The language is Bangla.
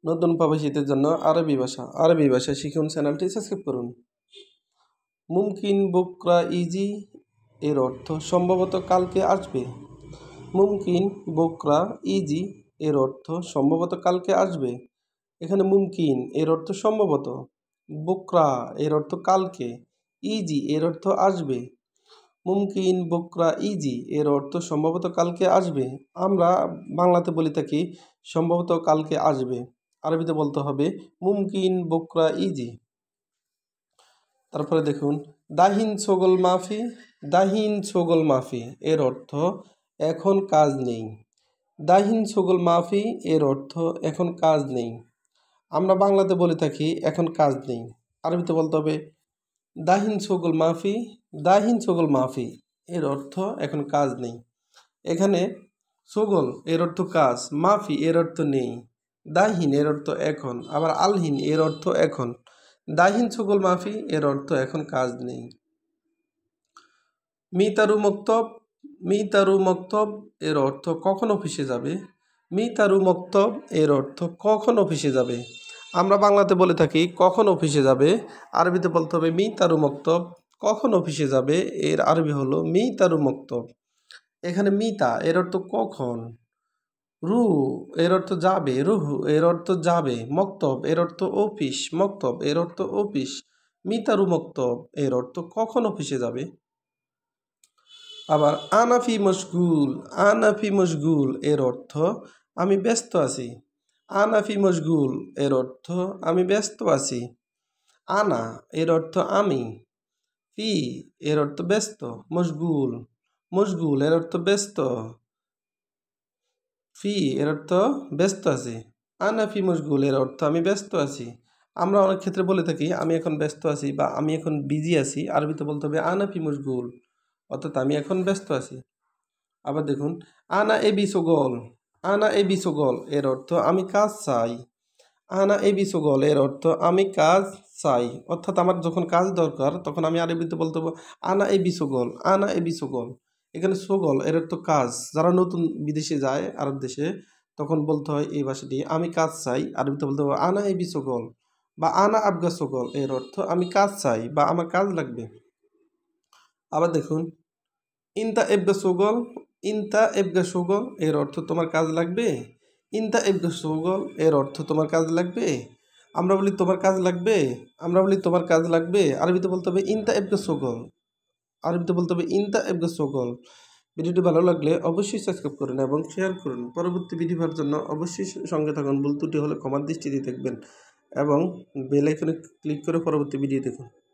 নতুন প্রবাসীদের জন্য আরবি ভাষা শিখুন চ্যানেলটি সাবস্ক্রাইব করুন। মুমকিন বুকরা ইজি এর অর্থ সম্ভবত কালকে আসবে। মুমকিন বুকরা ইজি এর অর্থ সম্ভবত কালকে আসবে। এখানে মুমকিন এর অর্থ সম্ভবত, বুকরা এর অর্থ কালকে, ইজি এর অর্থ আসবে। মুমকিন বুকরা ইজি এর অর্থ সম্ভবত কালকে আসবে। আমরা বাংলাতে বলে থাকি সম্ভবত কালকে আসবে, আরবিতে বলতে হবে মুমকিন বুকরা ইজি। তারপরে দেখুন দাহিন ছগল মাফি, দাহিন ছগল মাফি এর অর্থ এখন কাজ নেই। দাহিন ছগল মাফি এর অর্থ এখন কাজ নেই। আমরা বাংলাতে বলে থাকি এখন কাজ নেই, আরবিতে বলতে হবে দাহিন ছগল মাফি, দাহিন ছগল মাফি এর অর্থ এখন কাজ নেই। এখানে ছগল এর অর্থ কাজ, মাফি এর অর্থ নেই, দাহিন এর অর্থ এখন, আবার আলহিন এর অর্থ এখন। দাহিন ছগল মাফি এর অর্থ এখন কাজ নেই। মিতারু মক্তব, মিতারু মক্তব এর অর্থ কখন অফিসে যাবে। মিতারু মক্তব এর অর্থ কখন অফিসে যাবে। আমরা বাংলাতে বলে থাকি কখন অফিসে যাবে, আরবিতে বলতে হবে মিতারু মক্তব, কখন অফিসে যাবে এর আরবি হলো মিতারু মক্তব। এখানে মিতা এর অর্থ কখন, রু এর অর্থ যাবে, রুহু এর অর্থ যাবে, মক্তব এর অর্থ অফিস, মক্তব এর অর্থ অফিস, মিতারু মক্তব এর অর্থ কখন অফিসে যাবে। আবার আনাফি মশগুল, আনাফি মশগুল এর অর্থ আমি ব্যস্ত আছি। আনাফি মশগুল এর অর্থ আমি ব্যস্ত আছি। আনা এর অর্থ আমি, ফি এর অর্থ ব্যস্ত, মশগুল, মশগুল এর অর্থ ব্যস্ত, ফি এর অর্থ ব্যস্ত আছি। আনাফি মশগুল এর অর্থ আমি ব্যস্ত আছি। আমরা অনেক ক্ষেত্রে বলে থাকি আমি এখন ব্যস্ত আছি বা আমি এখন বিজি আছি, আরবিতে বলতে হবে আনাফি মশগুল, অর্থাৎ আমি এখন ব্যস্ত আছি। আবার দেখুন আনা এবি সুগল, আনা এবি সুগল এর অর্থ আমি কাজ চাই। আনা এবি সুগল এর অর্থ আমি কাজ চাই, অর্থাৎ আমার যখন কাজ দরকার তখন আমি আরবিতে বলতে হবে আনা এবি সুগল, আনা এবি সুগল। এখানে সুগল এর অর্থ কাজ, যারা নতুন বিদেশে যায় আরব দেশে তখন বলতে হয় এই ভাষাটি আমি কাজ চাই, আরবিতে বলতে হবে আনা এবি সুগল বা আনা আবগা সুগল এর অর্থ আমি কাজ চাই বা আমার কাজ লাগবে। আবার দেখুন ইনতা এবগা সুগল, ইনতা এবগা সুগল এর অর্থ তোমার কাজ লাগবে। ইনতা এবগা সুগল এর অর্থ তোমার কাজ লাগবে। আমরা বলি তোমার কাজ লাগবে, আমরা বলি তোমার কাজ লাগবে, আরবিতে বলতে হবে ইনতা এবগা সুগল, আরবিতে বলতে হবে ইনতা এবগা সুগল। ভিডিওটি ভালো লাগলে অবশ্যই সাবস্ক্রাইব করুন এবং শেয়ার করুন। পরবর্তী ভিডিও পাওয়ার জন্য অবশ্যই সঙ্গে থাকুন। ভুল ত্রুটি হলে ক্ষমার দৃষ্টিতে দেখবেন এবং বেল আইকনে ক্লিক করে পরবর্তী ভিডিও দেখুন।